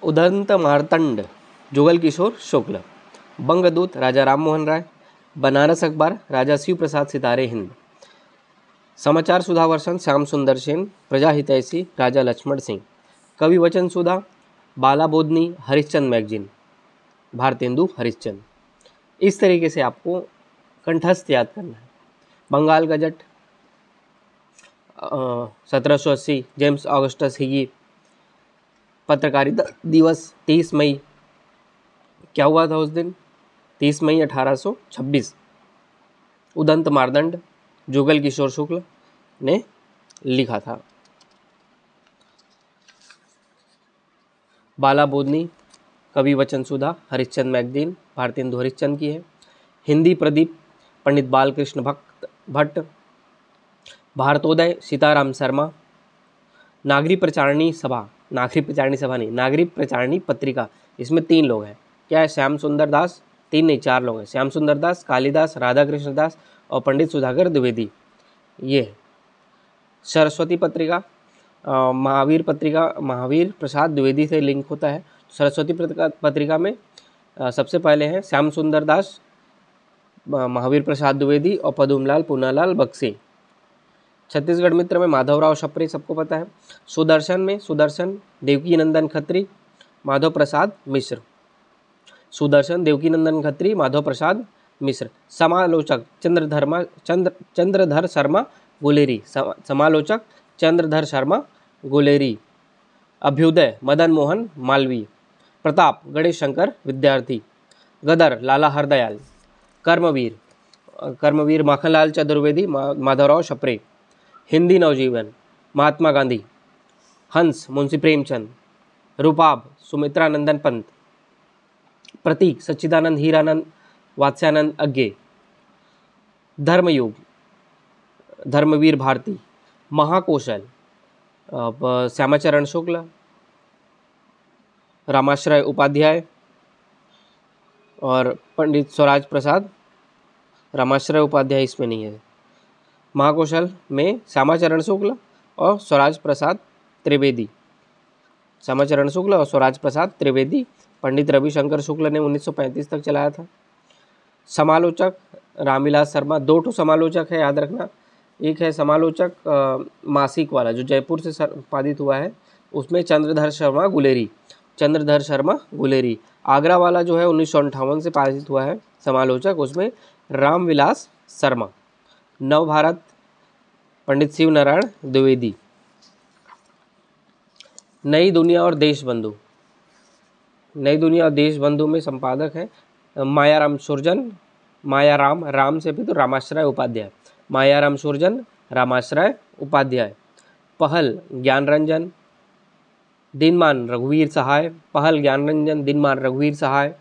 उदंत मार्तंड जुगल किशोर शुक्ल। बंगदूत राजा राम मोहन राय। बनारस अखबार राजा शिव प्रसाद सितारे हिंद। समाचार सुधा वर्षन श्याम सुंदर सेन। प्रजा हितैषी राजा लक्ष्मण सिंह। कवि वचन सुधा बाला बोधनी हरिश्चंद्र मैगजीन भारतेंदु हरिश्चंद्र। इस तरीके से आपको कंठस्थ याद करना है। Bengal gazette 1780 James Augustus Hicky. पत्रकारिता दिवस 30 मई। क्या हुआ था उस दिन? 30 मई 1826 उदंत मार्तंड जुगल किशोर शुक्ल ने लिखा था। बाला बोधनी कवि वचन सुधा हरिश्चंद्र मैगजीन भारतेंदु हरिश्चंद्र की है। हिंदी प्रदीप पंडित बालकृष्ण भट्ट। भारतोदय सीताराम शर्मा। नागरिक प्रचारणी सभा नहीं, नागरिक प्रचारणी पत्रिका, इसमें 3 लोग हैं। क्या है? श्याम सुंदर दास, 3 नहीं 4 लोग हैं। श्याम सुंदर दास, कालिदास, राधा कृष्ण दास और पंडित सुधाकर द्विवेदी। ये है सरस्वती पत्रिका। महावीर प्रसाद द्विवेदी से लिंक होता है। सरस्वती पत्रिका में सबसे पहले हैं श्याम सुंदर दास, महावीर प्रसाद द्विवेदी और पदुमलाल पूनालाल बक्से। छत्तीसगढ़ मित्र में माधवराव शपरे, सबको पता है। सुदर्शन में सुदर्शन देवकी नंदन खत्री, माधव प्रसाद मिश्र। सुदर्शन देवकी नंदन खत्री, माधव प्रसाद मिश्र। समालोचक चंद्रधर शर्मा गुलेरी। समालोचक चंद्रधर शर्मा गुलेरी। अभ्युदय मदन मोहन मालवीय। प्रताप गणेश शंकर विद्यार्थी। गदर लाला हरदयाल। कर्मवीर माखनलाल चतुर्वेदी, माधवराव शपरे। हिंदी नवजीवन महात्मा गांधी। हंस मुंशी प्रेमचंद। रूपाब सुमित्रा नंदन पंत। प्रतीक सच्चिदानंद हीरानंद वात्स्यानंद अज्ञे। धर्मयुग धर्मवीर भारती। महाकौशल श्यामाचरण शुक्ल, रामाश्रय उपाध्याय और पंडित स्वराज प्रसाद। रामाश्रय उपाध्याय इसमें नहीं है। महाकौशल में श्यामाचरण शुक्ल और स्वराज प्रसाद त्रिवेदी। श्यामाचरण शुक्ल और स्वराज प्रसाद त्रिवेदी। पंडित रविशंकर शुक्ल ने 1935 तक चलाया था। समालोचक रामविलास शर्मा। 2 समालोचक है, याद रखना। एक है समालोचक मासिक वाला जो जयपुर से संपादित हुआ है, उसमें चंद्रधर शर्मा गुलेरी। आगरा वाला जो है 1958 से पारित हुआ है समालोचक, उसमें रामविलास शर्मा। नवभारत पंडित शिव नारायण द्विवेदी। नई दुनिया और देशबंधु में संपादक है मायाराम सुरजन। राम से भी तो रामाश्रय उपाध्याय। मायाराम सुरजन, रामाश्रय उपाध्याय। पहल ज्ञानरंजन दिनमान रघुवीर सहाय।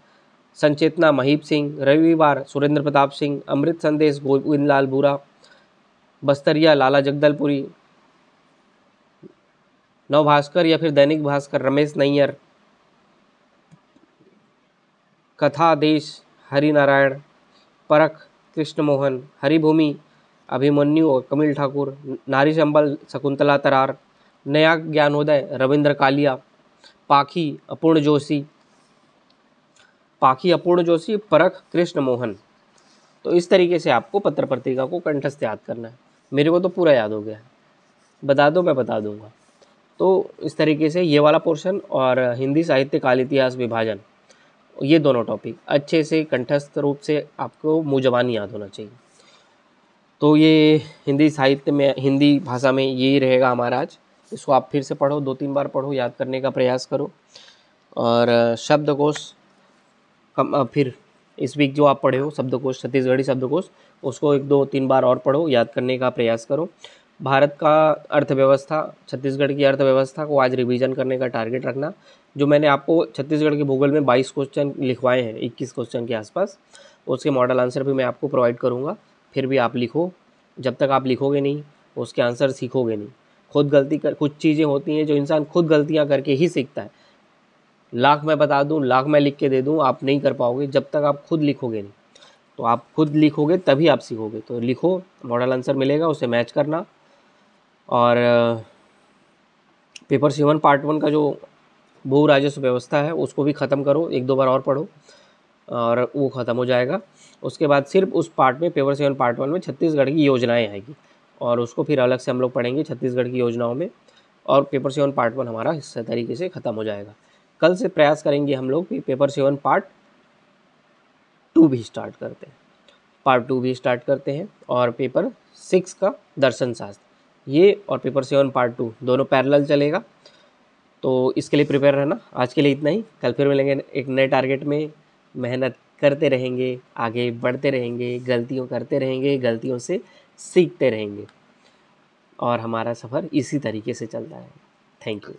संचेतना महीप सिंह। रविवार सुरेंद्र प्रताप सिंह। अमृत संदेश गोविंदलाल बुरा। बस्तरिया लाला जगदलपुरी। नवभास्कर या फिर दैनिक भास्कर रमेश नैयर। कथा देश हरिनारायण। परख कृष्ण मोहन। हरिभूमि अभिमन्यु और कमिल ठाकुर। नारी संबल शकुंतला तरार। नया ज्ञानोदय रविंद्र कालिया। पाखी अपूर्ण जोशी। परख कृष्ण मोहन। तो इस तरीके से आपको पत्र पत्रिका को कंठस्थ याद करना है। मेरे को तो पूरा याद हो गया है, बता दो मैं बता दूंगा। तो इस तरीके से ये वाला पोर्शन और हिंदी साहित्य काल इतिहास विभाजन, ये दोनों टॉपिक अच्छे से कंठस्थ रूप से आपको मुँह ज़बानी याद होना चाहिए। तो ये हिंदी साहित्य में, हिंदी भाषा में यही रहेगा हमारा आज। इसको आप फिर से पढ़ो, 2-3 बार पढ़ो, याद करने का प्रयास करो। और शब्दकोश फिर इस वीक जो आप पढ़े हो शब्दकोश, छत्तीसगढ़ी शब्दकोश, उसको 1-2-3 बार और पढ़ो, याद करने का प्रयास करो। भारत का अर्थव्यवस्था, छत्तीसगढ़ की अर्थव्यवस्था को आज रिवीजन करने का टारगेट रखना। जो मैंने आपको छत्तीसगढ़ के भूगोल में 22 क्वेश्चन लिखवाए हैं, 21 क्वेश्चन के आसपास, उसके मॉडल आंसर भी मैं आपको प्रोवाइड करूँगा। फिर भी आप लिखो, जब तक आप लिखोगे नहीं उसके आंसर सीखोगे नहीं। कुछ चीज़ें होती हैं जो इंसान खुद गलतियाँ करके ही सीखता है। लाख मैं बता दूं, लाख मैं लिख के दे दूं, आप नहीं कर पाओगे जब तक आप खुद लिखोगे नहीं। तो आप खुद लिखोगे तभी आप सीखोगे। तो लिखो, मॉडल आंसर मिलेगा, उसे मैच करना। और पेपर 7 पार्ट 1 का जो भू राजस्व व्यवस्था है उसको भी ख़त्म करो, 1-2 बार और पढ़ो और वो ख़त्म हो जाएगा। उसके बाद सिर्फ उस पार्ट में पेपर 7 पार्ट 1 में छत्तीसगढ़ की योजनाएं आएगी और उसको फिर अलग से हम लोग पढ़ेंगे छत्तीसगढ़ की योजनाओं में, और पेपर 7 पार्ट 1 हमारा इस तरीके से ख़त्म हो जाएगा। कल से प्रयास करेंगे हम लोग कि पेपर 7 पार्ट 2 भी स्टार्ट करते हैं, पार्ट 2 भी स्टार्ट करते हैं, और पेपर 6 का दर्शन शास्त्र ये और पेपर 7 पार्ट 2 दोनों पैरेलल चलेगा। तो इसके लिए प्रिपेयर रहना। आज के लिए इतना ही, कल फिर मिलेंगे एक नए टारगेट में। मेहनत करते रहेंगे, आगे बढ़ते रहेंगे, गलतियों करते रहेंगे, गलतियों से सीखते रहेंगे और हमारा सफ़र इसी तरीके से चलता है। Thank you.